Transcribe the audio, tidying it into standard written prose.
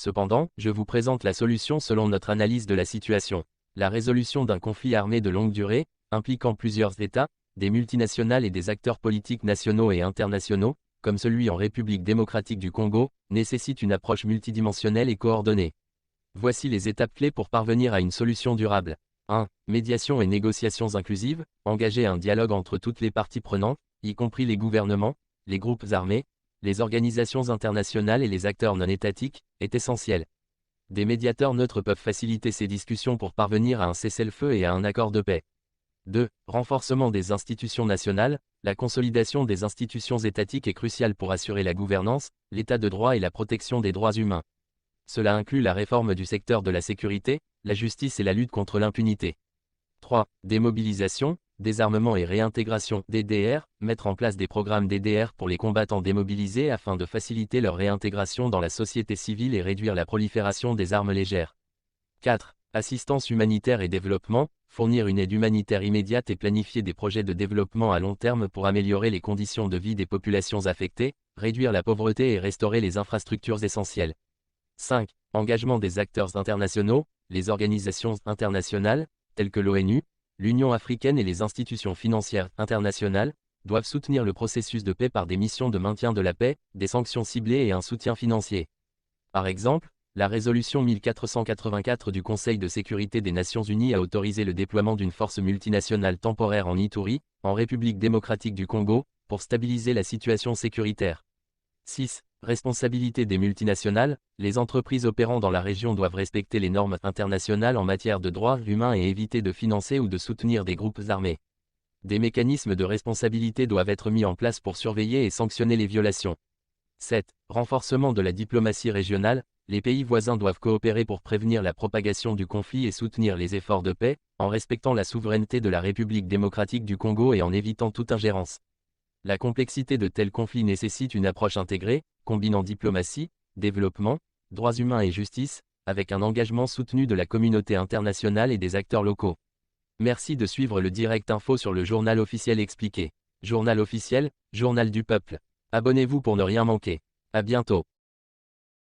Cependant, je vous présente la solution selon notre analyse de la situation. La résolution d'un conflit armé de longue durée, impliquant plusieurs États, des multinationales et des acteurs politiques nationaux et internationaux, comme celui en République démocratique du Congo, nécessite une approche multidimensionnelle et coordonnée. Voici les étapes clés pour parvenir à une solution durable. 1. Médiation et négociations inclusives, engager un dialogue entre toutes les parties prenantes, y compris les gouvernements, les groupes armés, les organisations internationales et les acteurs non étatiques, est essentiel. Des médiateurs neutres peuvent faciliter ces discussions pour parvenir à un cessez-le-feu et à un accord de paix. 2. Renforcement des institutions nationales, la consolidation des institutions étatiques est cruciale pour assurer la gouvernance, l'état de droit et la protection des droits humains. Cela inclut la réforme du secteur de la sécurité, la justice et la lutte contre l'impunité. 3. Démobilisation, désarmement et réintégration DDR, mettre en place des programmes DDR pour les combattants démobilisés afin de faciliter leur réintégration dans la société civile et réduire la prolifération des armes légères. 4. Assistance humanitaire et développement, fournir une aide humanitaire immédiate et planifier des projets de développement à long terme pour améliorer les conditions de vie des populations affectées, réduire la pauvreté et restaurer les infrastructures essentielles. 5. Engagement des acteurs internationaux, les organisations internationales, telles que l'ONU, l'Union africaine et les institutions financières internationales, doivent soutenir le processus de paix par des missions de maintien de la paix, des sanctions ciblées et un soutien financier. Par exemple, la résolution 1484 du Conseil de sécurité des Nations Unies a autorisé le déploiement d'une force multinationale temporaire en Ituri, en République démocratique du Congo, pour stabiliser la situation sécuritaire. 6. Responsabilité des multinationales, les entreprises opérant dans la région doivent respecter les normes internationales en matière de droits humains et éviter de financer ou de soutenir des groupes armés. Des mécanismes de responsabilité doivent être mis en place pour surveiller et sanctionner les violations. 7. Renforcement de la diplomatie régionale, les pays voisins doivent coopérer pour prévenir la propagation du conflit et soutenir les efforts de paix, en respectant la souveraineté de la République démocratique du Congo et en évitant toute ingérence. La complexité de tels conflits nécessite une approche intégrée, combinant diplomatie, développement, droits humains et justice, avec un engagement soutenu de la communauté internationale et des acteurs locaux. Merci de suivre le Direct Info sur le journal officiel expliqué. Journal officiel, journal du peuple. Abonnez-vous pour ne rien manquer. À bientôt.